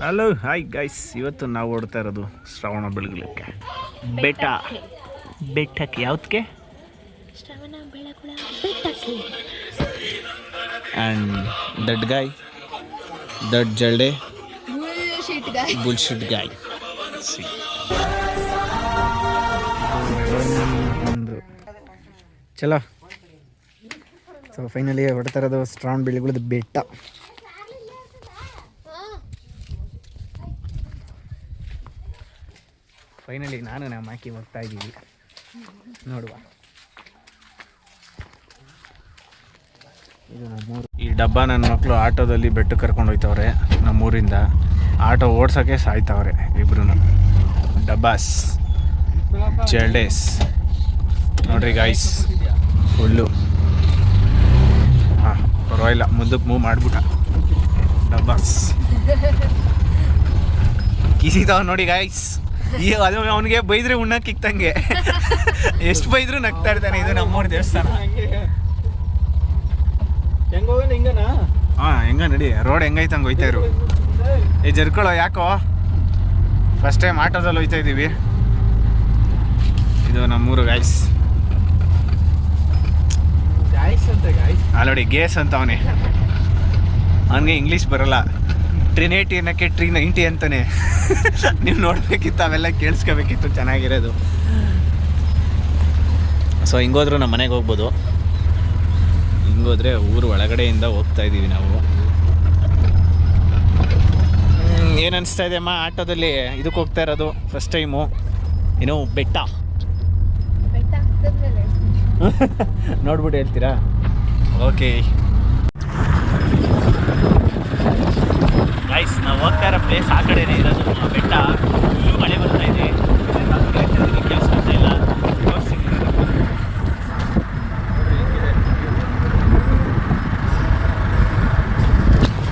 Hello hi guys, ಇವತ್ತು ನಾವು ಓಡ್ತಾ ಇರೋದು ಶ್ರವಣ ಬೆಳಗೊಳಕ್ಕೆ ಬೆಟ್ಟಕ್ಕೆ ಯಾವ್ದಕ್ಕೆ ಶ್ರವಣ ಬೆಳಗೊಳ ಬೆಟ್ಟಕ್ಕೆ. ಆ್ಯಂಡ್ ದಟ್ ಗಾಯ್ ದಟ್ ಜಲ್ಡೆ ಬುಲ್ಶಿಟ್ ಗಾಯ್. ಚಲೋ. ಸೊ ಫೈನಲಿ ಹೊಡ್ತಾ ಇರೋದು ಶ್ರವಣ ಬೆಳಗೊಳದ ಬೆಟ್ಟ. ಫೈನಲಿ ನಾನು ನಮ್ಮ ಹಾಕಿ ಹೋಗ್ತಾ ಇದ್ದೀವಿ, ನೋಡುವ. ಇದು ನಮ್ಮೂರು. ಈ ಡಬ್ಬ ನನ್ನ ಮಕ್ಕಳು ಆಟೋದಲ್ಲಿ ಬೆಟ್ಟಕ್ಕೆ ಕರ್ಕೊಂಡು ಹೋಯ್ತವ್ರೆ. ನಮ್ಮೂರಿಂದ ಆಟೋ ಓಡ್ಸೋಕ್ಕೆ ಸಾಯ್ತವ್ರೆ ಇಬ್ರು. ಡಬ್ಬಾಸ್ ಜಲ್ಡೇಸ್ ನೋಡ್ರಿ ಗಾಯ್ಸ್, ಫುಲ್ಲು. ಹಾಂ ಪರವಾಗಿಲ್ಲ, ಮುಂದಕ್ಕೆ ಮೂವ್ ಮಾಡಿಬಿಟ್ಟ ಡಬ್ಬಾಸ್. ಕಿಸಿತಾವ ನೋಡಿ ಗಾಯ್ಸ್. ಈ ಅದು ಅವನಿಗೆ ಬೈದ್ರೆ ಉಣ್ಣಕ್ಕೆ ಇಕ್ತಂಗೆ, ಎಷ್ಟು ಬೈದ್ರು ನಗ್ತಾ ಇರ್ತಾನೆ. ಇದು ನಮ್ಮೂರ ದೇವಸ್ಥಾನ. ಹಾಂ ಹೆಂಗ ನಡಿ, ರೋಡ್ ಹೆಂಗೈತಂಗೆ ಹೋಯ್ತಾ ಇರು. ಈ ಜರ್ಕೊಳ್ಳೋ ಯಾಕೋ, ಫಸ್ಟ್ ಟೈಮ್ ಆಟೋದಲ್ಲಿ ಹೋಯ್ತಾ ಇದ್ದೀವಿ. ಇದು ನಮ್ಮೂರು ಗಾಯ್ಸ್. ನೋಡಿ ಗೇಸ್ ಅಂತ ಅವನೇ, ಅವನಿಗೆ ಇಂಗ್ಲೀಷ್ ಬರೋಲ್ಲ. ಟ್ರಿನೇಟಿ ಅನ್ನೋಕ್ಕೆ 390 ಅಂತಾನೆ. ನೀವು ನೋಡಬೇಕಿತ್ತು, ಅವೆಲ್ಲ ಕೇಳಿಸ್ಕೋಬೇಕಿತ್ತು, ಚೆನ್ನಾಗಿರೋದು. ಸೊ ಹಿಂಗೋದ್ರೂ ನಮ್ಮ ಮನೆಗೆ ಹೋಗ್ಬೋದು. ಹಿಂಗೋದ್ರೆ ಊರು ಒಳಗಡೆಯಿಂದ ಹೋಗ್ತಾ ಇದ್ದೀವಿ ನಾವು. ಏನು ಅನಿಸ್ತಾ ಇದೆ ಅಮ್ಮ ಆಟೋದಲ್ಲಿ ಇದಕ್ಕೆ ಹೋಗ್ತಾ ಇರೋದು ಫಸ್ಟ್ ಟೈಮು? ಏನೋ ಬೆಟ್ಟ ನೋಡ್ಬಿಟ್ಟು ಹೇಳ್ತೀರಾ? ಓಕೆ ಗೈಸ್, ನಾವು ಹೋಗ್ತಾ ಇರೋ ಪ್ಲೇಸ್ ಆ ಕಡೆನೇ ಇರೋದು ಬೆಟ್ಟ. ಇಲ್ಲೂ ಮಳೆ ಬರ್ತಾ ಇದೆ, ಕೆಲಸ ಬರ್ತಾ ಇಲ್ಲ.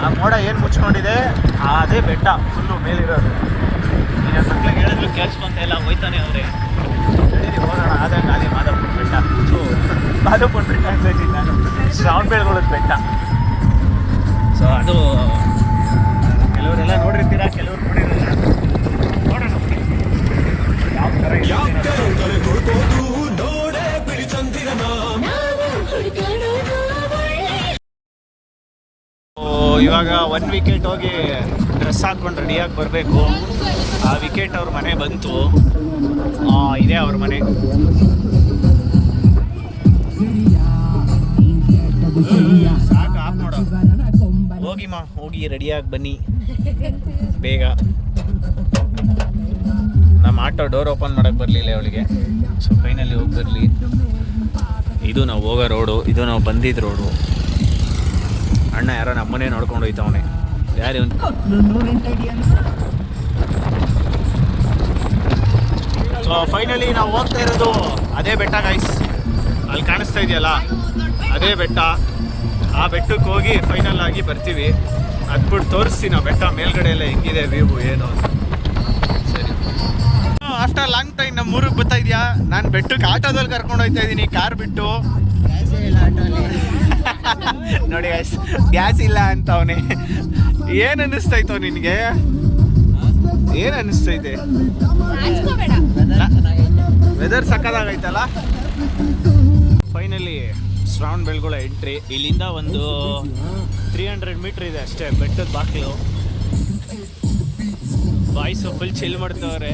ಆ ಮೋಡ ಏನು ಮುಚ್ಕೊಂಡಿದೆ ಅದೇ ಬೆಟ್ಟ ಫುಲ್ಲು ಮೇಲಿರೋದು. ಈಗ ಮಕ್ಳಿಗೆ ಹೇಳಿದ್ರು ಕೇಳಿಸ್ಕೊಂತ ಇಲ್ಲ, ಹೋಯ್ತಾನೆ ಅವರೇ. ಹೋಗೋಣ ಆದಾಗ ನಾಳೆ ಮಾಧವಪುರ ಬೆಟ್ಟ. ಮಾಧವಪುರ ಬೆಟ್ಟ ಅಂತ ಇದ್ದೀನಿ ನಾನು, ಶ್ರವಣ ಬೆಳಗೊಳದ ಬೆಟ್ಟ. ಸೊ ಅದು ಕೆಲವರೆಲ್ಲ ನೋಡಿರ್ತೀರ, ಕೆಲವರು ನೋಡಿರಲ್ಲ. ನೋಡೋಣ ಯಾವ ಥರ ಇವಾಗ 1 ವಿಕೆಟ್ ಹೋಗಿ ಡ್ರೆಸ್ ಹಾಕ್ಕೊಂಡು ರೆಡಿಯಾಗಿ ಬರಬೇಕು. ಆ ವಿಕೆಟ್ ಅವ್ರ ಮನೆ ಬಂತು, ಇದೇ ಅವ್ರ ಮನೆ. ಸಾಕು ಆಫ್ ಮಾಡೋ, ಹೋಗಿಮ್ಮ, ಹೋಗಿ ರೆಡಿಯಾಗಿ ಬನ್ನಿ ಬೇಗ. ನಮ್ಮ ಆಟೋ ಡೋರ್ ಓಪನ್ ಮಾಡೋಕ್ಕೆ ಬರಲಿಲ್ಲ ಅವಳಿಗೆ. ಸೊ ಫೈನಲ್ಲಿ ಹೋಗಿ ಬರಲಿ. ಇದು ನಾವು ಹೋಗೋ ರೋಡು, ಇದು ನಾವು ಬಂದಿದ್ದ ರೋಡು. ಅಣ್ಣ ಯಾರೋ ನಮ್ಮನೆ ನೋಡ್ಕೊಂಡು ಹೋಯ್ತವನೆ. ಯಾರು ಇವನು? ಸೊ ಫೈನಲಿ ನಾವು ಹೋಗ್ತಾ ಇರೋದು ಅದೇ ಬೆಟ್ಟ ಗೈಸ್. ಅಲ್ಲಿ ಕಾಣಿಸ್ತಾ ಇದೆಯಲ್ಲ ಅದೇ ಬೆಟ್ಟ. ಆ ಬೆಟ್ಟಕ್ಕೆ ಹೋಗಿ ಫೈನಲ್ ಆಗಿ ಬರ್ತೀವಿ. ಅದ್ಬಿಟ್ಟು ತೋರಿಸ್ತೀನಿ ನಾವು ಬೆಟ್ಟ ಮೇಲ್ಗಡೆ ಎಲ್ಲ ಹೆಂಗಿದೆ ವ್ಯೂ ಏನು. ಸರಿ, ಆಫ್ಟರ್ ಲಾಂಗ್ ಟೈಮ್ ನಮ್ಮ ಊರಿಗೆ ಬರ್ತಾ ಇದೆಯಾ. ನಾನು ಬೆಟ್ಟಕ್ಕೆ ಆಟೋದಲ್ಲಿ ಕರ್ಕೊಂಡು ಹೋಗ್ತಾ ಇದ್ದೀನಿ, ಕಾರ್ ಬಿಟ್ಟು. ನೋಡಿ ಗೈಸ್, ಗ್ಯಾಸ್ ಇಲ್ಲ ಅಂತ ಅವನೇ. ಏನು ಅನ್ನಿಸ್ತೈತೋ ನಿನಗೆ? ಏನು ಅನ್ನಿಸ್ತೈತೆ? Weather ಸಕ್ಕದಾಗೈತಲ್ಲ. Finally Shravana Belagola entry. ಇಲ್ಲಿಂದ ಒಂದು 300 ಮೀಟ್ರ್ ಇದೆ ಅಷ್ಟೇ ಬೆಟ್ಟದ ಬಾಗಿಲು. ಬಾಯ್ಸು ಫುಲ್ ಚಿಲ್ ಮಾಡ್ತವ್ರೆ.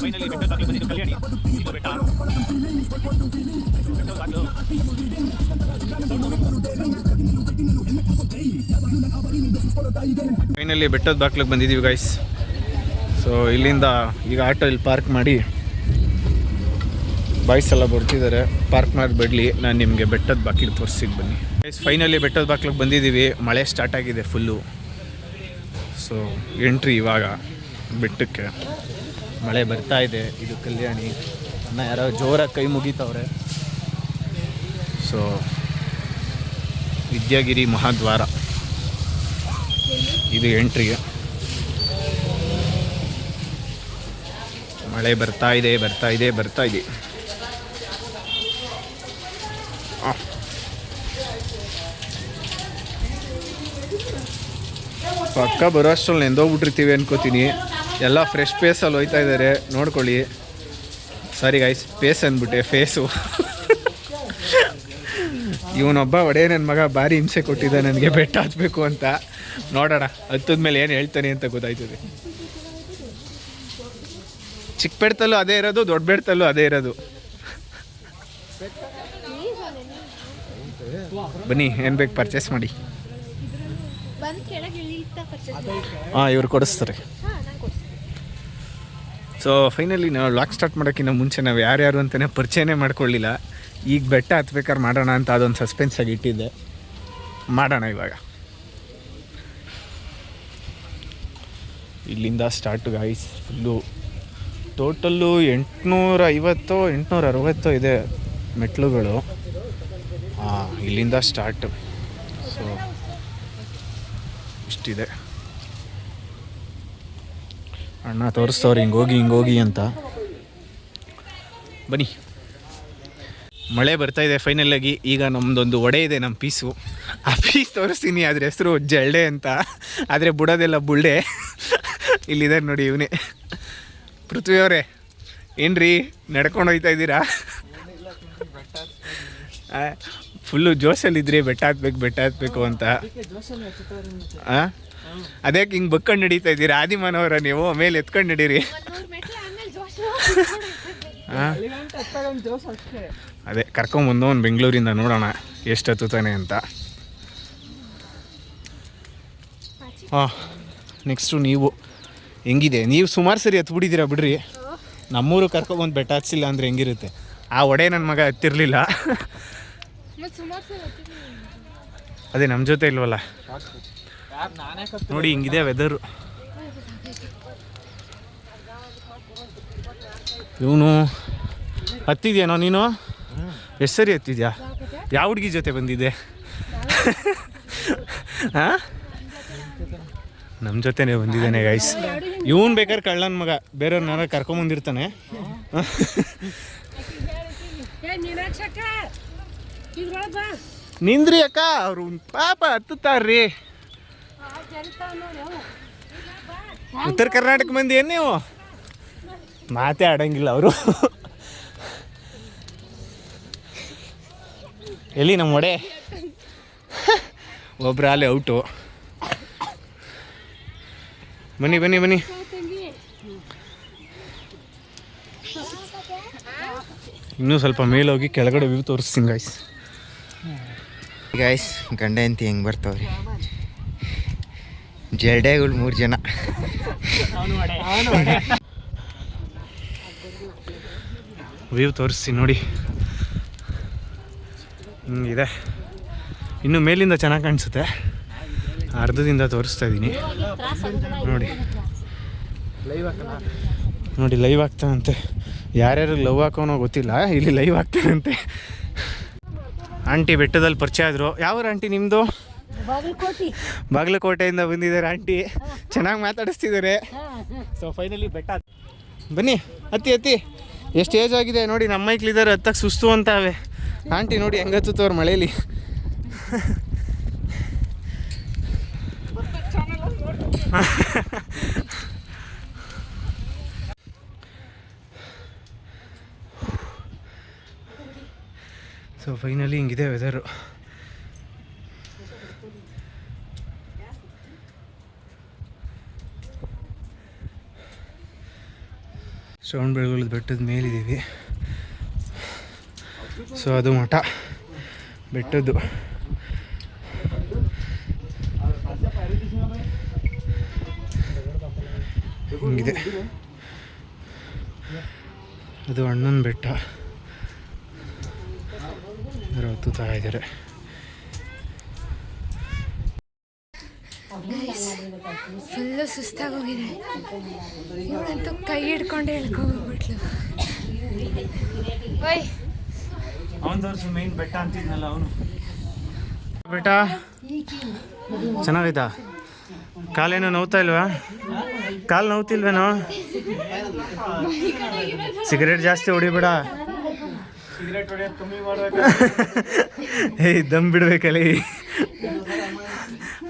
ಫೈನಲಿ ಬೆಟ್ಟ ಬಾಗಿಲು ಬಂದಿದ್ದು ಕಲ್ಯಾಣಿ. ಇದು ಬೆಟ್ಟ ಬಾಗಿಲು. ಫೈನಲಿ ಬೆಟ್ಟದ ಬಾಗಿಲಿಗೆ ಬಂದಿದ್ದೀವಿ ಗೈಸ್. ಸೊ ಇಲ್ಲಿಂದ ಈಗ ಆಟೋ ಇಲ್ಲಿ ಪಾರ್ಕ್ ಮಾಡಿ, ಬಾಯ್ಸ್ ಎಲ್ಲ ಬರ್ತಿದ್ದಾರೆ, ಪಾರ್ಕ್ ಮಾಡಿ ಬಿಡಲಿ. ನಾನು ನಿಮಗೆ ಬೆಟ್ಟದ ಬಾಗಿಲು ತೋರಿಸಿದ್ದು ಬನ್ನಿ ಗೈಸ್. ಫೈನಲಿ ಬೆಟ್ಟದ ಬಾಗಿಲಿಗೆ ಬಂದಿದ್ದೀವಿ. ಮಳೆ ಸ್ಟಾರ್ಟ್ ಆಗಿದೆ ಫುಲ್ಲು. ಸೊ ಎಂಟ್ರಿ ಇವಾಗ ಬೆಟ್ಟಕ್ಕೆ. ಮಳೆ ಬರ್ತಾ ಇದೆ. ಇದು ಕಲ್ಯಾಣಿ ಅನ್ನ ಯಾರೋ ಜೋರಾಗಿ ಕೈ ಮುಗಿತವ್ರೆ. ಸೊ ವಿದ್ಯಾಗಿರಿ ಮಹಾದ್ವಾರ ಇದು ಎಂಟ್ರಿಗೆ. ಮಳೆ ಬರ್ತಾ ಇದೆ. ಪಕ್ಕ ಬರೋ ಅಷ್ಟರಲ್ಲಿ ನೆಂದೋಗ್ಬಿಟ್ಟಿರ್ತೀವಿ ಅನ್ಕೋತೀನಿ. ಎಲ್ಲ ಫ್ರೆಶ್ ಪೇಸಲ್ಲಿ ಹೋಯ್ತಾ ಇದ್ದಾರೆ, ನೋಡ್ಕೊಳ್ಳಿ. ಸಾರಿ ಗಾಯ್ಸ್, ಪೇಸ್ ಅಂದ್ಬಿಟ್ಟೆ, ಫೇಸು. ಇವನೊಬ್ಬ ಒಡೆ ನನ್ನ ಮಗ ಭಾರಿ ಹಿಂಸೆ ಕೊಟ್ಟಿದ್ದ ನನಗೆ ಬೆಟ್ಟ ಹತ್ತಬೇಕು ಅಂತ. ನೋಡೋಣ ಹತ್ತದ್ಮೇಲೆ ಏನು ಹೇಳ್ತಾನೆ ಅಂತ ಗೊತ್ತಾಯ್ತದೆ. ಚಿಕ್ಕ ಬೆಡ್ತಲ್ಲೂ ಅದೇ ಇರೋದು, ದೊಡ್ಡ ಬೆಡ್ತಲ್ಲೂ ಅದೇ ಇರೋದು. ಬನ್ನಿ, ಏನು ಬೇಕು ಪರ್ಚೇಸ್ ಮಾಡಿ. ಹಾಂ, ಇವ್ರು ಕೊಡಿಸ್ತಾರೆ. ಸೊ ಫೈನಲಿ ನಾವು ಲಾಕ್ ಸ್ಟಾರ್ಟ್ ಮಾಡೋಕ್ಕಿಂತ ಮುಂಚೆ ನಾವು ಯಾರ್ಯಾರು ಅಂತಲೇ ಪರಿಚಯನೇ ಮಾಡ್ಕೊಳ್ಳಿಲ್ಲ. ಈಗ ಬೆಟ್ಟ ಹತ್ಬೇಕಾದ್ರೆ ಮಾಡೋಣ ಅಂತ ಅದೊಂದು ಸಸ್ಪೆನ್ಸ್ ಆಗಿ ಇಟ್ಟಿದ್ದೆ. ಮಾಡೋಣ ಇವಾಗ. ಇಲ್ಲಿಂದ ಸ್ಟಾರ್ಟು ಗಾಯ್ಸ್. ಫುಲ್ಲು ಟೋಟಲ್ಲು 850-860 ಇದೆ ಮೆಟ್ಲುಗಳು. ಇಲ್ಲಿಂದ ಸ್ಟಾರ್ಟು. ಸೊ ಇಷ್ಟಿದೆ. ಅಣ್ಣ ತೋರಿಸ್ತವ್ರು ಹಿಂಗೋಗಿ ಅಂತ. ಬನ್ನಿ. ಮಳೆ ಬರ್ತಾಯಿದೆ ಫೈನಲಾಗಿ. ಈಗ ನಮ್ಮದೊಂದು ಒಡೆ ಇದೆ, ನಮ್ಮ ಪೀಸು. ಆ ಪೀಸ್ ತೋರಿಸ್ತೀನಿ. ಅದ್ರ ಹೆಸರು ಜಲ್ಡೆ ಅಂತ, ಆದರೆ ಬುಡೋದೆಲ್ಲ ಬುಳ್ಳೆ. ಇಲ್ಲಿದೆ ನೋಡಿ, ಇವನೇ ಪೃಥ್ವಿಯವರೇ. ಏನ್ರಿ ನಡ್ಕೊಂಡು ಹೋಗ್ತಾ ಇದ್ದೀರಾ? ಫುಲ್ಲು ಜೋಶಲ್ಲಿದ್ರಿ ಬೆಟ್ಟ ಹತ್ಬೇಕು ಅಂತ. ಅದ್ಯಾಕೆ ಹಿಂಗೆ ಬಕ್ಕೊಂಡು ನಡೀತಾ ಇದ್ದೀರಾ? ಆದಿಮಾನವರ ನೀವು ಮೇಲೆ ಎತ್ಕೊಂಡು ನಡೀರಿ. ಅದೇ ಕರ್ಕೊಂಬಂದು ಅವ್ನು ಬೆಂಗಳೂರಿಂದ, ನೋಡೋಣ ಎಷ್ಟು ಹತ್ತುತ್ತಾನೆ ಅಂತ. ನೆಕ್ಸ್ಟು ನೀವು ಹೆಂಗಿದೆ? ನೀವು ಸುಮಾರು ಸರಿ ಹತ್ಬಿಟ್ಟಿದ್ದೀರಾ ಬಿಡ್ರಿ. ನಮ್ಮೂರು ಕರ್ಕೊಂಬಂದು ಬೆಟ್ಟ ಹತ್ಸಿಲ್ಲ ಅಂದರೆ ಹೆಂಗಿರುತ್ತೆ? ಆ ಒಡೆ ನನ್ನ ಮಗ ಹತ್ತಿರಲಿಲ್ಲ. ಅದೇ ನಮ್ಮ ಜೊತೆ ಇಲ್ವಲ್ಲ. ನೋಡಿ ಹಿಂಗಿದೆ ವೆದರು. ಇವನು ಹತ್ತಿದ್ಯಾನೋ ನೀನು? ಎಷ್ಟು ಸರಿ ಹತ್ತಿದ್ಯಾ? ಯಾವ ಹುಡುಗಿ ಜೊತೆ ಬಂದಿದ್ದೆ? ಹಾಂ, ನಮ್ಮ ಜೊತೆನೇ ಬಂದಿದ್ದಾನೆ ಗೈಸ್. ಇವನು ಬೇಕಾದ್ರೆ ಕಳ್ಳನ ಮಗ, ಬೇರೆಯವ್ರನ್ನ ಕರ್ಕೊಂಬಂದಿರ್ತಾನೆ. ನಿಂದ್ರಿ ಅಕ್ಕ, ಅವರು ಪಾಪ ಹತ್ತುತ್ತಾರ್ರಿ. ಉತ್ತರ ಕರ್ನಾಟಕ ಮಂದಿ ಏನು ನೀವು? ಮಾತೇ ಆಡಂಗಿಲ್ಲ ಅವರು. ಎಲ್ಲಿ ನಮ್ಮ ಒಡೆ? ಒಬ್ರು ಅಲ್ಲಿ ಔಟು. ಬನ್ನಿ ಇನ್ನೂ ಸ್ವಲ್ಪ ಮೇಲೋಗಿ ಕೆಳಗಡೆ ವ್ಯೂ ತೋರಿಸ್ತೀನಿ ಗಾಯ್ಸ್. ಗಂಡ ಹೆಂಡತಿ ಹೆಂಗೆ ಬರ್ತಾವ್ರಿ? ಜಲ್ಡೆಗಳು 3 ಜನ. ವ್ಯೂ ತೋರಿಸ್ತೀನಿ ನೋಡಿ, ಹಿಂಗಿದೆ. ಇನ್ನು ಮೇಲಿಂದ ಚೆನ್ನಾಗಿ ಕಾಣಿಸುತ್ತೆ. ಅರ್ಧದಿಂದ ತೋರಿಸ್ತಾ ಇದ್ದೀನಿ ನೋಡಿ ಲೈವ್ ಆಗ್ತಾನಂತೆ. ಯಾರ್ಯಾರು ಲವ್ ಹಾಕೋನೋ ಗೊತ್ತಿಲ್ಲ, ಇಲ್ಲಿ ಲೈವ್ ಆಗ್ತಾನಂತೆ. ಆಂಟಿ ಬೆಟ್ಟದಲ್ಲಿ ಪರಿಚಯ ಆದರು. ಯಾವ ಆಂಟಿ ನಿಮ್ಮದು? ಬಾಗಲಕೋಟೆಯಿಂದ ಬಂದಿದ್ದಾರೆ ಆಂಟಿ. ಚೆನ್ನಾಗಿ ಮಾತಾಡಿಸ್ತಿದ್ದಾರೆ. ಸೊ ಫೈನಲಿ ಬೆಟ್ಟ ಬನ್ನಿ, ಹತ್ತಿ. ಎಷ್ಟು ಏಜ್ ಆಗಿದೆ ನೋಡಿ. ನಮ್ಮ ಮೈಕ್ಲಿದ್ದಾರೆ, ಹತ್ತಕ್ಕೆ ಸುಸ್ತು ಅಂತಾವೆ. ಆಂಟಿ ನೋಡಿ ಹೆಂಗೆ ಹತ್ತುತ್ತವ್ರು ಮಳೇಲಿ. ಸೊ ಫೈನಲಿ ಹಿಂಗಿದೆ ವೆದರು. ಶ್ರವಣಬೆಳಗೊಳದ ಬೆಟ್ಟದ ಮೇಲಿದ್ದೀವಿ. ಸೊ ಅದು ಮಠ ಬೆಟ್ಟದ್ದು. ಹಿಂಗಿದೆ. ಅದು ಅಣ್ಣನ ಬೆಟ್ಟ. ಹತ್ತುತ್ತಾ ಇದ್ದಾರೆ. ಫುಲ್ಲು ಸುಸ್ತಾಗೋಗಿದೆ. ಇವಳಂತೂ ಕೈ ಹಿಡ್ಕೊಂಡು ಹೇಳ್ಕೊಂಡ್ಬಿಟ್ಲು. ಓಯ್ ಅವನದವ್ರು ಮೇನ್ ಬೆಟ್ಟ ಅಂತಿದ್ನಲ್ಲ ಅವನು. ಬೆಟ್ಟ ಚೆನ್ನಾಗೈತಾ? ಕಾಲೇನೋ ನೋವ್ತಾ ಇಲ್ವಾ? ಕಾಲು ನೋವ್ತಿಲ್ವೇನೋ? ಸಿಗರೇಟ್ ಜಾಸ್ತಿ ಹೊಡಿಬೇಡ. ಸಿಗರೇಟ್ ಹೊಡಿಯೋದು ಕಮ್ಮಿ ಮಾಡ್ಬೇಕು. ಏಯ್ ದಮ್ ಬಿಡ್ಬೇಕಲ್ಲ.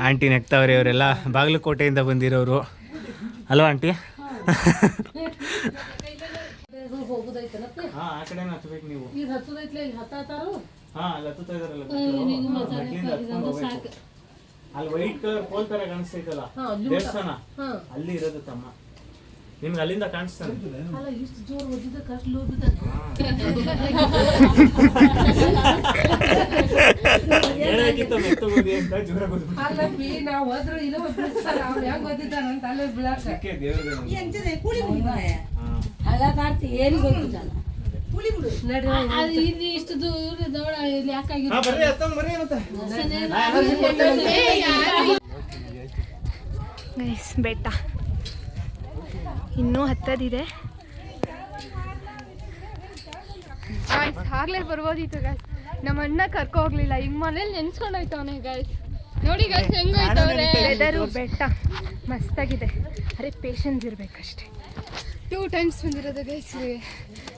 ಆಂಟಿ ನೆಗ್ತಾವ್ರೆ. ಅವರೆಲ್ಲ ಬಾಗಲಕೋಟೆಯಿಂದ ಬಂದಿರೋರು ಅಲ್ವಾ ಆಂಟಿ? ಹಾಂ ಆ ಕಡೆ ಹತ್ಬೇಕು ನೀವು. ಹಾಂ ಅಲ್ಲಿ ಹತ್ತುತ್ತಾ ಇದಾರಲ್ಲ, ಅಲ್ಲಿ ವೈಟ್ ಕಲರ್ ಪೋಲ್ ತರ ಕಾಣಿಸ್ತೈತಲ್ಲ ದೇವಸ್ಥಾನ, ಅಲ್ಲಿ ಇರೋದು ತಮ್ಮ. ನಿಮ್ಗೆ ಅಲ್ಲಿಂದ ಕಾಣಿಸ್ತಾನೆ. ಹೇಳಕ್ಕಿಂತ ಮೆತ್ತಗೋದಿ ಅಂತ ಜೋರಾಗಿ ಇಷ್ಟು ದೂರ ಯಾಕಾಗಿ ಬೆಟ್ಟ ಇನ್ನೂ ಹತ್ತದಿದೆ. ಆಗ್ಲೇ ಬರ್ಬೋದಿತ್ತು ಗಾಯ್ಸ್. ನಮ್ಮ ಅಣ್ಣ ಕರ್ಕೊ ಹೋಗ್ಲಿಲ್ಲ. ಈಗ ಮನೇಲಿ ನೆನ್ಸ್ಕೊಂಡೋಯ್ತವನೆ ಗಾಯ್ಸ್. ನೋಡಿ ಗಾಯ್ಸ್ ಹೆಂಗೋಯ್ತವ್ರೆ. ವೆದರು ಬೆಟ್ಟ ಮಸ್ತಾಗಿದೆ. ಅರೆ ಪೇಷನ್ಸ್ ಇರ್ಬೇಕಷ್ಟೇ. 2 times ಬಂದಿರೋದು ಗೈಸ್.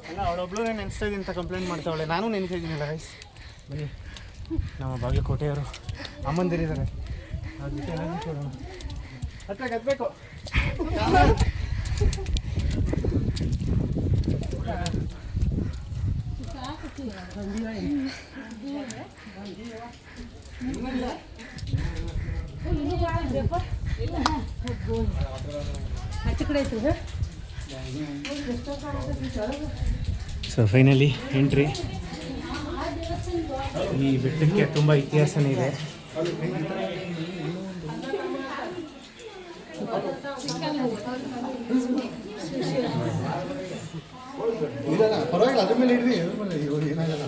ಅಲ್ಲ ಅವಳೊಬ್ಳು ನೆನೆಸ್ತಾ ಇದ್ದೀನಿ ಅಂತ ಕಂಪ್ಲೇಂಟ್ ಮಾಡ್ತಾವಳೆ. ನಾನು ನೆನೆಸಿದ್ದೀನಿಲ್ಲ ಗೈಸ್. ಬನ್ನಿ ನಮ್ಮ ಬಾಗಲಕೋಟೆಯವರು ಅಮ್ಮಂದಿರಿದ್ದಾರೆ. ಅವ್ರ ಜೊತೆ ಎಲ್ಲ ಕೊಡೋಣ. ಹತ್ರ ಗದ್ಬೇಕು. So finally entry. ಈ ಬೆಟ್ಟಕ್ಕೆ ತುಂಬ ಇತಿಹಾಸನೇ ಇದೆ. ಪರವಾಗಿಲ್ಲ, ಅದ್ರ ಮೇಲೆ ಇಡ್ರಿ, ಏನಾಗಲ್ಲ.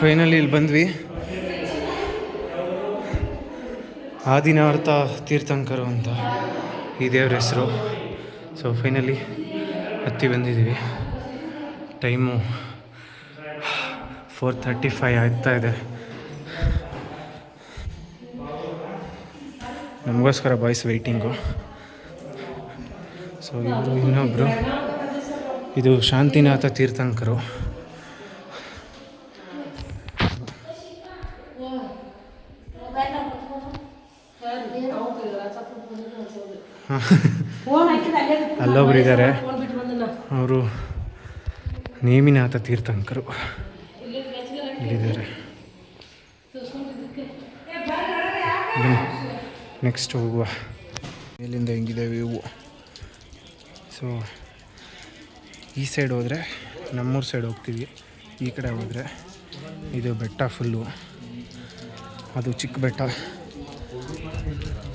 ಫೈನಲಿ ಇಲ್ಲಿ ಬಂದ್ವಿ. ಆದಿನಾರ್ಥ ತೀರ್ಥಂಕರು ಅಂತ ಈ ದೇವ್ರ ಹೆಸರು. ಸೊ ಫೈನಲಿ ಹತ್ತಿ ಬಂದಿದ್ದೀವಿ. ಟೈಮು 4:35 ಆಗ್ತಾ ಇದೆ. ನಮಗೋಸ್ಕರ ಬಾಯ್ಸ್ ವೆಯ್ಟಿಂಗು. ಸೊ ಇವರು ಇನ್ನೊಬ್ಬರು, ಇದು ಶಾಂತಿನಾಥ ತೀರ್ಥಂಕರು. ಅಲ್ಲೊಬ್ರು ಇದ್ದಾರೆ, ಅವರು ನೇಮಿನಾಥ ತೀರ್ಥಂಕರು ಇಲ್ಲಿದ್ದಾರೆ. ನೆಕ್ಸ್ಟ್ ಹೋಗುವ. ಮೇಲಿಂದ ಹೆಂಗಿದೆ ವ್ಯೂ. ಸೊ ಈ ಸೈಡ್ ಹೋದರೆ ನಮ್ಮೂರು ಸೈಡ್ ಹೋಗ್ತೀವಿ. ಈ ಕಡೆ ಹೋದರೆ ಇದು ಬೆಟ್ಟ ಫುಲ್ಲು, ಅದು ಚಿಕ್ಕ ಬೆಟ್ಟ.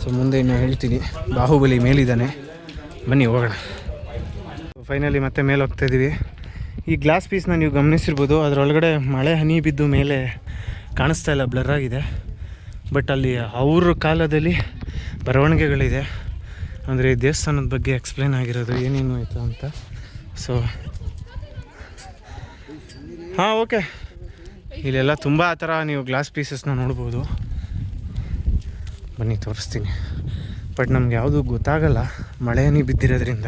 ಸೊ ಮುಂದೆ ಇನ್ನು ಹೇಳ್ತೀನಿ. ಬಾಹುಬಲಿ ಮೇಲಿದ್ದಾನೆ, ಬನ್ನಿ ಹೋಗೋಣ. ಫೈನಲಿ ಮತ್ತೆ ಮೇಲೆ ಹೋಗ್ತಾಯಿದ್ದೀವಿ. ಈ ಗ್ಲಾಸ್ ಪೀಸ್ನ ನೀವು ಗಮನಿಸಿರ್ಬೋದು, ಅದರೊಳಗಡೆ ಮಳೆ ಹನಿ ಬಿದ್ದು ಮೇಲೆ ಕಾಣಿಸ್ತಾ ಇಲ್ಲ, ಬ್ಲರ್ ಆಗಿದೆ. ಬಟ್ ಅಲ್ಲಿ ಅವ್ರ ಕಾಲದಲ್ಲಿ ಬರವಣಿಗೆಗಳಿದೆ, ಅಂದರೆ ದೇವಸ್ಥಾನದ ಬಗ್ಗೆ ಎಕ್ಸ್ಪ್ಲೇನ್ ಆಗಿರೋದು ಏನೇನು ಆಯಿತು ಅಂತ. ಸೊ ಹಾಂ ಓಕೆ, ಇಲ್ಲೆಲ್ಲ ತುಂಬ ಆ ಥರ ನೀವು ಗ್ಲಾಸ್ ಪೀಸಸ್ನ ನೋಡ್ಬೋದು. ಬನ್ನಿ ತೋರಿಸ್ತೀನಿ. ಬಟ್ ನಮ್ಗೆ ಯಾವುದೂ ಗೊತ್ತಾಗಲ್ಲ ಮಳೆ ಹನಿ ಬಿದ್ದಿರೋದ್ರಿಂದ.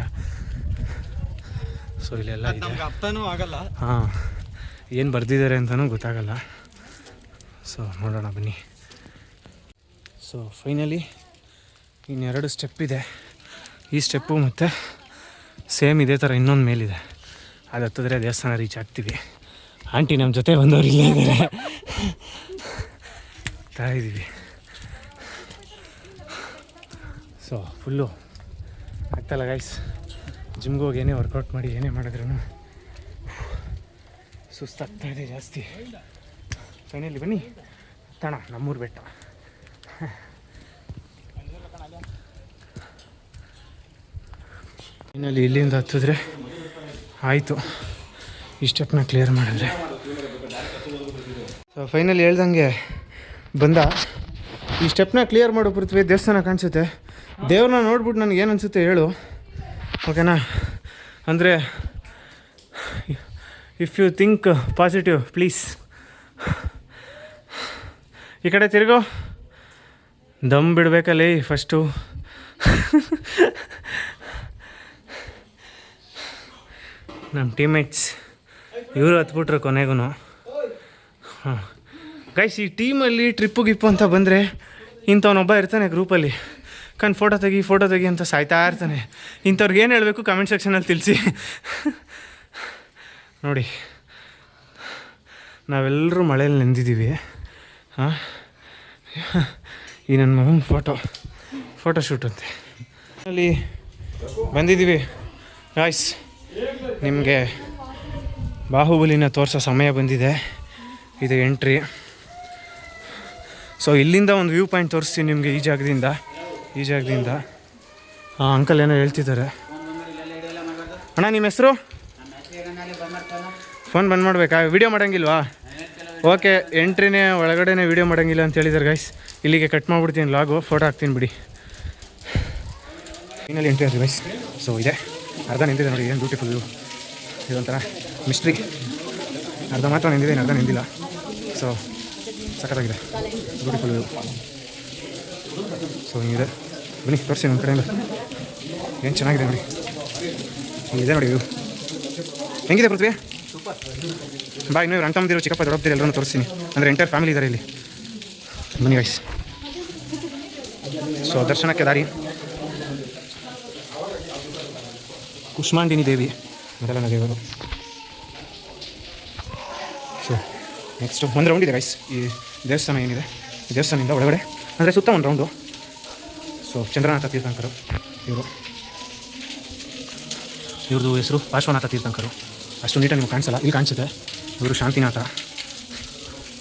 ಸೊ ಇಲ್ಲೆಲ್ಲ ನಮ್ಗೆ ಅರ್ಥನೂ ಆಗಲ್ಲ. ಹಾಂ, ಏನು ಬರೆದಿದ್ದಾರೆ ಅಂತಲೂ ಗೊತ್ತಾಗಲ್ಲ. ಸೊ ನೋಡೋಣ ಬನ್ನಿ. ಸೊ ಫೈನಲಿ ಇನ್ನೆರಡು ಸ್ಟೆಪ್ ಇದೆ. ಈ ಸ್ಟೆಪ್ಪು ಮತ್ತು ಸೇಮ್ ಇದೇ ಥರ ಇನ್ನೊಂದು ಮೇಲಿದೆ. ಅದು ಹತ್ತಿದ್ರೆ ದೇವಸ್ಥಾನ ರೀಚ್ ಆಗ್ತೀವಿ. ಆಂಟಿ ನಮ್ಮ ಜೊತೆ ಬಂದವರು ಇಲ್ಲೇ ಇದ್ದಾರೆ, ಇದ್ದೀವಿ. ಸೊ ಫುಲ್ಲು ಆಗ್ತಾಯಿಲ್ಲ ಗೈಸ್. ಜಿಮ್ಗೆ ಹೋಗಿ ಏನೇ ವರ್ಕೌಟ್ ಮಾಡಿ ಏನೇ ಮಾಡಿದ್ರೂ ಸುಸ್ತಾಗ್ತಾಯಿದೆ ಜಾಸ್ತಿ. ಫೈನಲಿ ಬನ್ನಿ ಹತ್ತೋಣ ನಮ್ಮೂರು ಬೆಟ್ಟ. ಇನ್ನಲ್ಲಿ ಇಲ್ಲಿಂದ ಹತ್ತಿದ್ರೆ ಆಯಿತು, ಈ ಸ್ಟೆಪ್ನ ಕ್ಲಿಯರ್ ಮಾಡಿದ್ರೆ. ಸೊ ಫೈನಲಿ ಹೇಳ್ದಂಗೆ ಬಂದ. ಈ ಸ್ಟೆಪ್ನ ಕ್ಲಿಯರ್ ಮಾಡೋ ಪೃಥ್ವಿ ದೇವಸ್ಥಾನ ಕಾಣಿಸುತ್ತೆ. ದೇವ್ರನ್ನ ನೋಡ್ಬಿಟ್ಟು ನನಗೆ ಏನು ಅನಿಸುತ್ತೆ ಹೇಳು, ಓಕೆನಾ? ಅಂದರೆ if you think positive please ಈ ಕಡೆ ತಿರುಗೋ. ದಮ್ ಬಿಡಬೇಕಲ್ಲೇ ಫಸ್ಟು. ನಮ್ಮ ಟೀಮ್ಮೇಟ್ಸ್ ಇವರು ಹತ್ಬಿಟ್ರು ಕೊನೆಗೂ. ಹಾಂ ಗೈಸ್, ಈ ಟೀಮಲ್ಲಿ ಟ್ರಿಪ್ಪು ಗಿಪ್ಪು ಅಂತ ಬಂದರೆ ಇಂಥವನೊಬ್ಬ ಇರ್ತಾನೆ ಗ್ರೂಪಲ್ಲಿ, ಫೋಟೋ ತೆಗಿ ಅಂತ ಸಾಯ್ತಾ ಇರ್ತಾನೆ. ಇಂಥವ್ರಿಗೆ ಏನು ಹೇಳಬೇಕು ಕಮೆಂಟ್ ಸೆಕ್ಷನಲ್ಲಿ ತಿಳಿಸಿ. ನೋಡಿ, ನಾವೆಲ್ಲರೂ ಮಳೇಲಿ ನೆಂದಿದ್ದೀವಿ. ಹಾಂ, ಈ ನನ್ನ ಮಗನ ಫೋಟೋಶೂಟ್ ಅಂತೆ ಅಲ್ಲಿ ಬಂದಿದ್ದೀವಿ ಗಾಯ್ಸ್. ನಿಮಗೆ ಬಾಹುಬಲಿನ ತೋರಿಸೋ ಸಮಯ ಬಂದಿದೆ. ಇದು ಎಂಟ್ರಿ. ಸೊ ಇಲ್ಲಿಂದ ಒಂದು ವ್ಯೂ ಪಾಯಿಂಟ್ ತೋರಿಸ್ತೀನಿ ನಿಮಗೆ. ಈ ಜಾಗದಿಂದ ಹಾಂ, ಅಂಕಲ್ ಏನೋ ಹೇಳ್ತಿದ್ದಾರೆ. ಅಣ್ಣ ನಿಮ್ಮ ಹೆಸರು? ಫೋನ್ ಬಂದ್ ಮಾಡಬೇಕಾ? ವೀಡಿಯೋ ಮಾಡೋಂಗಿಲ್ವಾ? ಓಕೆ, ಎಂಟ್ರಿನೇ ಒಳಗಡೆನೇ ವೀಡಿಯೋ ಮಾಡೋಂಗಿಲ್ಲ ಅಂತ ಹೇಳಿದ್ದಾರೆ ಗೈಸ್. ಇಲ್ಲಿಗೆ ಕಟ್ ಮಾಡಿಬಿಡ್ತೀನಿ ಲಾಗು, ಫೋಟೋ ಹಾಕ್ತೀನಿ ಬಿಡಿ. ಫೈನಲ್ ಎಂಟ್ರಿ ಅದು ಗೈಸ್. ಸೊ ಇದೆ, ಅರ್ಧ ನಿಂತಿದೆ ನೋಡಿ, ಏನು ಬ್ಯೂಟಿಫುಲ್ ವ್ಯೂ. ಇದೊಂಥರ ಮಿಸ್ಟ್ರಿ. ಅರ್ಧ ಮಾತ್ರ ನಿಂತಿದೆ, ಅರ್ಧ ನಿಂದಿಲ್ಲ. ಸೊ ಸಖತ್ತಾಗಿದೆ, ಬ್ಯೂಟಿಫುಲ್ ವ್ಯೂ. ಸೊ ಹಿಂಗಿದೆ, ಬನ್ನಿ ತೋರಿಸಿ ನಮ್ಮ ಕಡೆಯಿಂದ. ಏನು ಚೆನ್ನಾಗಿದೆ ನೋಡಿ, ಇದೆ ನೋಡಿ ವ್ಯೂ. ಹೆಂಗಿದೆ ಪೃಥ್ವಿ? ಬಾ, ಇನ್ನೂ ಇವ್ರು ಅಣ್ಣ ಚಿಕ್ಕಪ್ಪ ದೊಡ್ಡಪ್ಪ ಎಲ್ಲರೂ ತೋರಿಸ್ತೀನಿ. ಅಂದರೆ ಎಂಟೈರ್ ಫ್ಯಾಮಿಲಿ ಇದ್ದಾರೆ ಇಲ್ಲಿ. ಬನ್ನಿ ಗೈಸ್. ಸೊ ದರ್ಶನಕ್ಕೆ ದಾರಿ ಕುಷ್ಮಾಂಡಿನಿ ದೇವಿ ಮೊದಲನೇ ದೇವರು. ಸೊ ನೆಕ್ಸ್ಟು ಒಂದು ರೌಂಡ್ ಇದೆ ಗೈಸ್. ಈ ದೇವಸ್ಥಾನ ಏನಿದೆ, ಈ ದೇವಸ್ಥಾನದಿಂದ ಒಳಗಡೆ ಅಂದರೆ ಸುತ್ತ ಒಂದು ರೌಂಡು. ಸೊ ಚಂದ್ರನಾಥ ತೀರ್ಥಂಕರು ಇವ್ರದ್ದು ಹೆಸರು ಪಾರ್ಶ್ವನಾಥ ತೀರ್ಥಂಕರು. ಅಷ್ಟು ನೀಟಾಗಿ ನಿಮ್ಗೆ ಕಾಣಿಸಲ್ಲ, ಇಲ್ಲಿ ಕಾಣಿಸುತ್ತೆ. ಇವರು ಶಾಂತಿನಾಥ.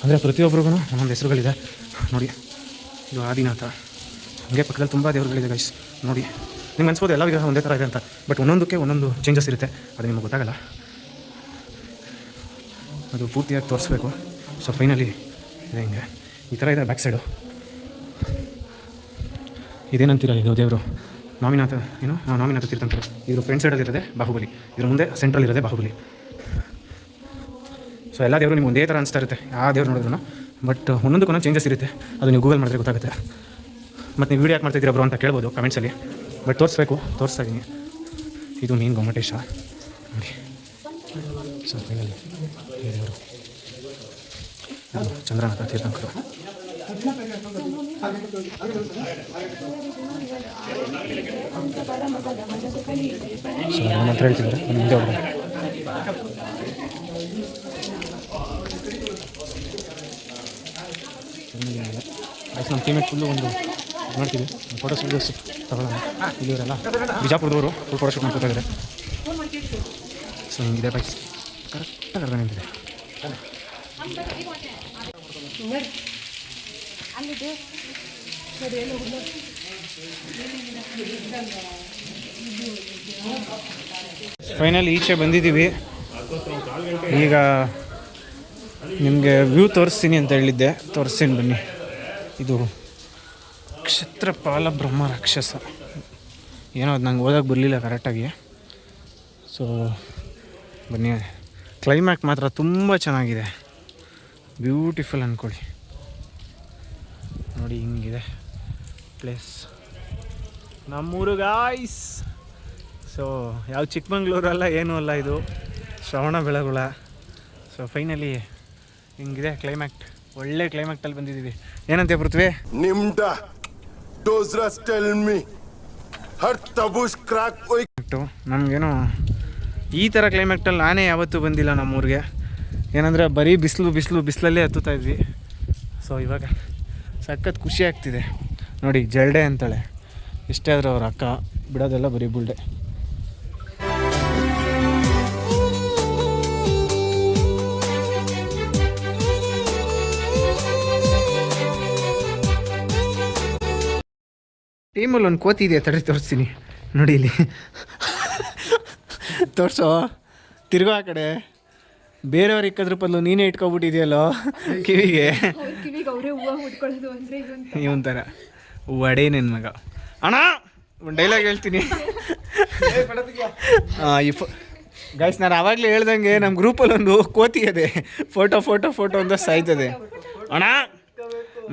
ಅಂದರೆ ಪ್ರತಿಯೊಬ್ಬರಿಗೂ ಒಂದೊಂದು ಹೆಸರುಗಳಿದೆ ನೋಡಿ. ಇದು ಆದಿನಾಥ. ಹಾಗೆ ಪಕ್ಕದಲ್ಲಿ ತುಂಬ ದೇವರುಗಳಿದೆ ಗೈಸ್ ನೋಡಿ. ನಿಮ್ಗೆ ಅನ್ಸ್ಬೋದು ಎಲ್ಲ ವಿಗ್ರಹ ಒಂದೇ ಥರ ಇದೆ ಅಂತ, ಬಟ್ ಒಂದೊಂದಕ್ಕೆ ಒಂದೊಂದು ಚೇಂಜಸ್ ಇರುತ್ತೆ. ಅದು ನಿಮಗೆ ಗೊತ್ತಾಗಲ್ಲ, ಅದು ಪೂರ್ತಿಯಾಗಿ ತೋರಿಸ್ಬೇಕು. ಸೊ ಫೈನಲಿ ಇದೆ, ಹಿಂಗೆ ಈ ಥರ ಇದೆ ಬ್ಯಾಕ್ ಸೈಡು. ಇದೇನಂತೀರ ಇದು ದೇವರು? ನಾಮಿನಾಥ ಏನು? ನಾಮಿನಾಥ ತೀರ್ಥಂಕರು. ಇದ್ರ ಫ್ರಂಟ್ ಸೈಡಲ್ಲಿರೋದೆ ಬಾಹುಬಲಿ, ಇದ್ರ ಮುಂದೆ ಸೆಂಟ್ರಲ್ ಇರೋದೆ ಬಾಹುಬಲಿ. ಸೊ ಎಲ್ಲ ದೇವರು ನಿಮ್ಗೆ ಒಂದೇ ಥರ ಅನಿಸ್ತಾ ಇರುತ್ತೆ ಆ ದೇವ್ರು ನೋಡಿದ್ರು, ಬಟ್ ಒಂದೊಂದಕ್ಕೊಂದೊಂದು ಚೇಂಜಸ್ ಇರುತ್ತೆ. ಅದು ನೀವು ಗೂಗಲ್ ಮಾಡಿದ್ರೆ ಗೊತ್ತಾಗುತ್ತೆ. ಮತ್ತು ನೀವು ವೀಡಿಯೋ ಯಾಕೆ ಮಾಡ್ತಾಯಿದ್ದೀರಾ ಬ್ರೋ ಅಂತ ಕೇಳ್ಬೋದು ಕಮೆಂಟ್ಸಲ್ಲಿ, ಬಟ್ ತೋರಿಸ್ತಾ ಇದ್ದೀನಿ. ಇದು ಮೇನ್ ಗೊಮ್ಮಟೇಶ ನೋಡಿ. ಸೊ ಫೈನಲಿ ದೇವರು ಚಂದ್ರನಾಥ ತೀರ್ಥಂಕರು. ಸೊ ನನ್ನ ಹತ್ರ ಹೇಳ್ತಿದ್ದಾರೆ, ಮುಂದೆ ಹೋಗೋಣ. ನಮ್ಮ ಟೀಮೇಟ್ ಫುಲ್ಲು ಒಂದು ಮಾಡ್ತೀವಿ ಫೋಟೋಸ್ ವೀಡಿಯೋಸ್ ತಗೊಳ್ಳೋಣ. ಇಲ್ಲಿ ಇವರೆಲ್ಲ ಬಿಜಾಪುರದವರು ಫುಲ್ ಫೋಟೋ ಶೂಟ್ ಮಾಡ್ಕೊತಾ ಇದ್ದಾರೆ. ಸೊ ಹಿಂಗಿದೆ ಬೈಸ್, ಕರೆಕ್ಟಾಗಿ ಅರ್ಧ ನಿಂತಿದೆ. ಫೈನಲ್ ಈಚೆ ಬಂದಿದ್ದೀವಿ. ಈಗ ನಿಮಗೆ ವ್ಯೂ ತೋರಿಸ್ತೀನಿ ಅಂತ ಹೇಳಿದ್ದೆ, ತೋರಿಸ್ತೀನಿ ಬನ್ನಿ. ಇದು ಕ್ಷತ್ರಪಾಲ ಬ್ರಹ್ಮ ರಾಕ್ಷಸ. ಏನೋ ಅದು ನಂಗೆ ಓದೋಕ್ಕೆ ಬರಲಿಲ್ಲ ಕರೆಕ್ಟಾಗಿ. ಸೊ ಬನ್ನಿ, ಕ್ಲೈಮ್ಯಾಕ್ಸ್ ಮಾತ್ರ ತುಂಬ ಚೆನ್ನಾಗಿದೆ, ಬ್ಯೂಟಿಫುಲ್ ಅಂದ್ಕೊಳ್ಳಿ. ನೋಡಿ ಹಿಂಗಿದೆ ಪ್ಲೇಸ್, ನಮ್ಮೂರು ಗಾಯ್ಸ್. ಸೊ ಯಾವ ಚಿಕ್ಕಮಂಗ್ಳೂರಲ್ಲ ಏನೂ ಅಲ್ಲ, ಇದು ಶ್ರವಣ ಬೆಳಗೊಳ. ಸೊ ಫೈನಲಿ ಹಿಂಗಿದೆ ಕ್ಲೈಮ್ಯಾಕ್ಟ್. ಒಳ್ಳೆ ಕ್ಲೈಮ್ಯಾಕ್ಟಲ್ಲಿ ಬಂದಿದ್ದೀವಿ. ಏನಂತೆ ಪೃಥ್ವಿ? ನಮಗೇನೋ ಈ ಥರ ಕ್ಲೈಮ್ಯಾಕ್ಟಲ್ಲಿ ನಾನೇ ಯಾವತ್ತೂ ಬಂದಿಲ್ಲ ನಮ್ಮೂರಿಗೆ. ಏನಂದರೆ ಬರೀ ಬಿಸಿಲಲ್ಲೇ ಹತ್ತುತ್ತಾ ಇದ್ವಿ. ಸೊ ಇವಾಗ ಸಖತ್ ಖುಷಿ ಆಗ್ತಿದೆ ನೋಡಿ. ಜಲ್ಡೆ ಅಂತಾಳೆ, ಇಷ್ಟೇ ಆದರೂ ಅವ್ರ ಅಕ್ಕ ಬಿಡೋದೆಲ್ಲ ಬರೀ ಬುಲ್ಡೆ. ಟೀಮಲ್ಲಿ ಒಂದು ಕೋತಿ ಇದೆ, ತಡಿ ತೋರಿಸ್ತೀನಿ ನೋಡಿ ಇಲ್ಲಿ. ತೋರಿಸೋ ತಿರ್ಗೋ ಆ ಕಡೆ. ಬೇರೆಯವ್ರು ಇಕ್ಕದ್ರ ಬದಲು ನೀನೇ ಇಟ್ಕೊಬಿಟ್ಟಿದೆಯಲ್ಲೋ ಕಿವಿಗೆ. ಕಿವಿಗೆ ಅವರೇ ಹೂವು ಮುಟ್ಕೊಳ್ಳೋದು ಅಂದರೆ ಇವನ್ ಥರ ಒಡೆ ನನ್ನ ಮಗ. ಅಣ್ಣ ಒಂದು ಡೈಲಾಗ್ ಹೇಳ್ತೀನಿ. ಗೈಸ್ ನಾನು ಆವಾಗಲೇ ಹೇಳ್ದಂಗೆ ನಮ್ಮ ಗ್ರೂಪಲ್ಲಿ ಒಂದು ಕೋತಿ ಇದೆ, ಫೋಟೋ ಫೋಟೋ ಫೋಟೋ ಅಂತ ಸಾಯ್ತದೆ. ಅಣ್ಣ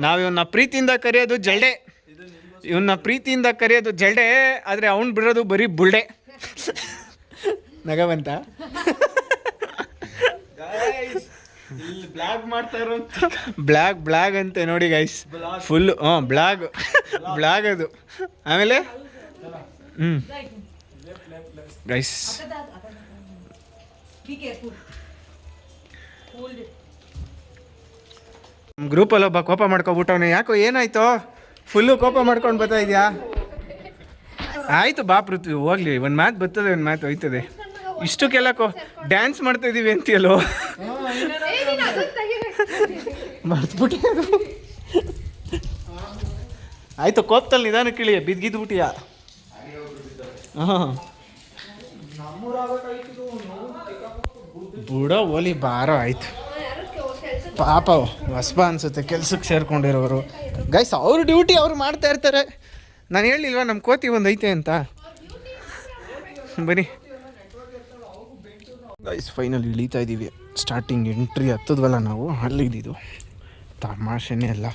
ನಾವು ಇವನ್ನ ಪ್ರೀತಿಯಿಂದ ಕರೆಯೋದು ಜಲ್ಡೆ, ಇವನ್ನ ಪ್ರೀತಿಯಿಂದ ಕರೆಯೋದು ಜಲ್ಡೆ, ಆದರೆ ಅವ್ನು ಬಿಡೋದು ಬರೀ ಬುಲ್ಡೆ. ನಗ ಬಂತ? ಬ್ಲಾಗ್ ಮಾಡ್ತಾ ಇರೋ ಬ್ಲಾಗ್ ಅಂತೆ ನೋಡಿ ಗೈಸ್, ಫುಲ್ಲು. ಬ್ಲಾಗ್ ಅದು. ಆಮೇಲೆ ಗೈಸ್ ನಮ್ಮ ಗ್ರೂಪಲ್ಲಿ ಒಬ್ಬ ಕೋಪ ಮಾಡ್ಕೊಬಿಟ್ಟವನೆ. ಯಾಕೋ ಏನಾಯ್ತು? ಫುಲ್ಲು ಕೋಪ ಮಾಡ್ಕೊಂಡು ಬರ್ತಾ ಇದೆಯಾ? ಆಯಿತು ಬಾ ಪೃಥ್ವಿ ಹೋಗ್ಲಿ, ಒಂದು ಮಾತು ಬರ್ತದೆ, ಒಂದು ಮಾತು ಹೋಯ್ತದೆ. ಇಷ್ಟಕ್ಕೆಲ್ಲ ಡ್ಯಾನ್ಸ್ ಮಾಡ್ತಾ ಇದೀವಿ ಅಂತೀಯಲ್ಲೋ, ಮರ್ತ್ಬಿಟ್ಟಿ. ಆಯಿತು ಕೋಪದಲ್ಲಿ ನಿಧಾನಕ್ಕೆ ಇಳಿ, ಬಿದ್ದಿದ್ಬಿಟ್ಟಿಯಾ? ಹಾಂ ಬುಡೋ ಓಲಿ ಬಾರೋ ಆಯಿತು. ಪಾಪ ಹೊಸಬ ಅನ್ಸುತ್ತೆ ಕೆಲ್ಸಕ್ಕೆ ಸೇರ್ಕೊಂಡಿರೋರು. ಗೈಸ್ ಅವ್ರ ಡ್ಯೂಟಿ ಅವ್ರು ಮಾಡ್ತಾ ಇರ್ತಾರೆ. ನಾನು ಹೇಳಿಲ್ವಾ ನಮ್ಮ ಕೋತಿ ಒಂದು ಐತೆ ಅಂತ. ಬನ್ನಿ ಗೈಸ್, ಫೈನಲ್ ಇಳೀತಾ ಇದ್ದೀವಿ. ಸ್ಟಾರ್ಟಿಂಗ್ ಎಂಟ್ರಿ ಹತ್ತದ್ವಲ್ಲ ನಾವು, ಅಲ್ಲಿದ್ದು ತಮಾಷೆನೇ ಎಲ್ಲ,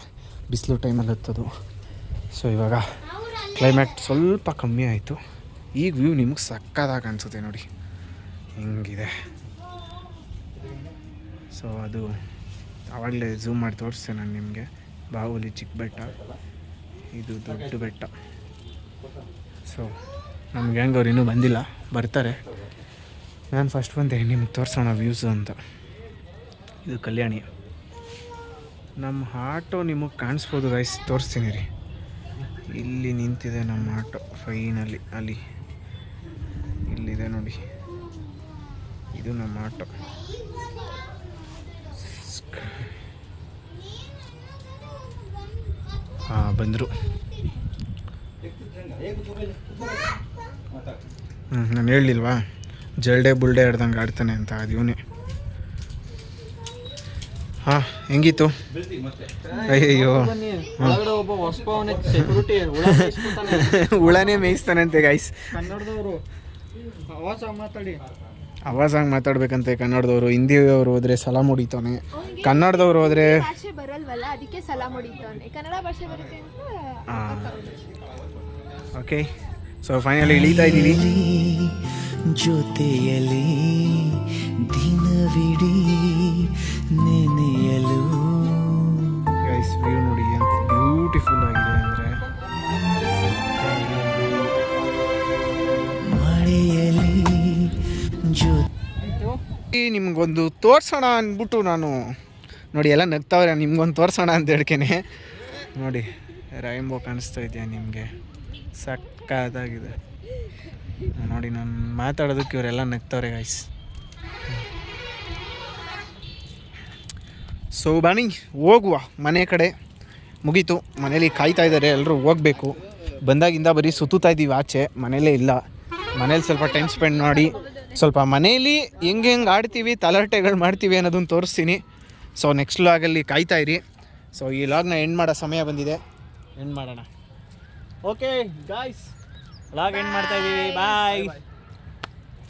ಬಿಸಿಲು ಟೈಮಲ್ಲಿ ಹತ್ತೋದು. ಸೊ ಇವಾಗ ಕ್ಲೈಮೇಟ್ ಸ್ವಲ್ಪ ಕಮ್ಮಿ ಆಯಿತು. ಈಗ ವ್ಯೂ ನಿಮ್ಗೆ ಸಕ್ಕದಾಗಿ ಅನಿಸುತ್ತೆ ನೋಡಿ, ಹಿಂಗಿದೆ. ಸೊ ಅದು ಆವಾಗಲೇ ಝೂಮ್ ಮಾಡಿ ತೋರಿಸ್ತೆ ನಾನು ನಿಮಗೆ. ಬಾಹುಬಲಿ ಚಿಕ್ಕ ಬೆಟ್ಟ, ಇದು ದೊಡ್ಡ ಬೆಟ್ಟ. ಸೊ ನಮ್ಮ ಗ್ಯಾಂಗ್ ಅವ್ರು ಇನ್ನೂ ಬಂದಿಲ್ಲ, ಬರ್ತಾರೆ. ನಾನು ಫಸ್ಟ್ ಬಂದೆ ನಿಮ್ಗೆ ತೋರಿಸೋಣ ವ್ಯೂಸು ಅಂತ. ಇದು ಕಲ್ಯಾಣಿ. ನಮ್ಮ ಆಟೋ ನಿಮಗೆ ಕಾಣಿಸ್ಬೋದು ಗೈಸ್, ತೋರಿಸ್ತೀನಿ ರೀ. ಇಲ್ಲಿ ನಿಂತಿದೆ ನಮ್ಮ ಆಟೋ ಫೈನಲ್ಲಿ, ಅಲ್ಲಿ ಇಲ್ಲಿದೆ ನೋಡಿ, ಇದು ನಮ್ಮ ಆಟೋ. ಹಾಂ ಬಂದರು. ನಾನು ಹೇಳಲಿಲ್ವಾ ಜಲ್ಡೆ ಬುಲ್ಡೆ ಆಡ್ದಂಗೆ ಆಡ್ತಾನೆ ಅಂತ, ಅದು ಇವನೇ. ಹಾಂ ಹೆಂಗಿತ್ತು? ಅಯ್ಯೋ ಹುಳನೇ ಮೇಯಿಸ್ತಾನಂತೆ ಗೈಸ್. ಕನ್ನಡದವರು ಆವಾಜಾಗಿ ಮಾತಾಡ್ಬೇಕಂತೆ ಕನ್ನಡದವರು. ಹಿಂದಿಯವರು ಹೋದರೆ ಸಲಾಮ್ ಹೊಡಿತಾನೆ, ಕನ್ನಡದವ್ರು ಹೋದರೆ ಭಾಷೆ ಬರಲ್ವಲ್ಲ, ಅದಕ್ಕೆ ಸಲಾಮ್ ಹೊಡಿತಾನೆ. ಕನ್ನಡ ಭಾಷೆ ಬರುತ್ತೆ ಅಂತ. ಓಕೆ, ಸೊ ಫೈನಲಿ ಇಳೀತಾ ಇದ್ದೀವಿ. ಜೊತೆಯಲಿ ದಿನವಿಡೀ ನೆನೆಯಲು. ಗೈಸ್ ವ್ಯೂ ನೋಡಿ ఎంత ಬ್ಯೂಟಿಫುಲ್ ಆಗಿದೆ ಅಂದರೆ. ಮಳೆಯಲಿ ನಿಮ್ಗೊಂದು ತೋರ್ಸೋಣ ಅಂದ್ಬಿಟ್ಟು ನಾನು ನೋಡಿ ಎಲ್ಲ ನಗ್ತಾವ್ರೆ, ನಿಮ್ಗೊಂದು ತೋರ್ಸೋಣ ಅಂತ ಹೇಳ್ಕೇನೆ. ನೋಡಿ ರೈನ್ಬೋ ಕಾಣಿಸ್ತಾ ಇದೆಯಾ ನಿಮಗೆ? ಸಕ್ಕತ್ತಾಗಿದೆ ನೋಡಿ. ನಾನು ಮಾತಾಡೋದಕ್ಕೆ ಇವರೆಲ್ಲ ನಗ್ತಾವ್ರೆ ಗೈಸ್. ಸೊ ಬನ್ನಿ ಹೋಗುವ ಮನೆ ಕಡೆ. ಮುಗೀತು, ಮನೇಲಿ ಕಾಯ್ತಾ ಇದ್ದಾರೆ ಎಲ್ಲರೂ, ಹೋಗಬೇಕು. ಬಂದಾಗಿಂದ ಬರೀ ಸುತ್ತುತ್ತಾ ಇದ್ದೀವಿ ಆಚೆ, ಮನೇಲೇ ಇಲ್ಲ. ಮನೇಲಿ ಸ್ವಲ್ಪ ಟೈಮ್ ಸ್ಪೆಂಡ್ ಮಾಡಿ, ಸ್ವಲ್ಪ ಮನೇಲಿ ಹೆಂಗೆ ಆಡ್ತೀವಿ, ತಲಾಟೆಗಳು ಮಾಡ್ತೀವಿ ಅನ್ನೋದನ್ನು ತೋರಿಸ್ತೀನಿ. ಸೊ ನೆಕ್ಸ್ಟ್ ಲಾಗಲ್ಲಿ ಕಾಯ್ತಾ ಇರಿ. ಸೊ ಈ ಲಾಗ್ನ ಎಂಡ್ ಮಾಡೋ ಸಮಯ ಬಂದಿದೆ, ಎಂಡ್ ಮಾಡೋಣ. ಓಕೆ ಗಾಯ್ಸ್, ಲಾಗ್ ಎಂಡ್ ಮಾಡ್ತಾ ಇದ್ದೀವಿ. ಬಾಯ್.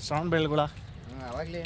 ಸೌಂಡ್ ಬೆಳ್ಗುಳ ಅವಾಗಲೇ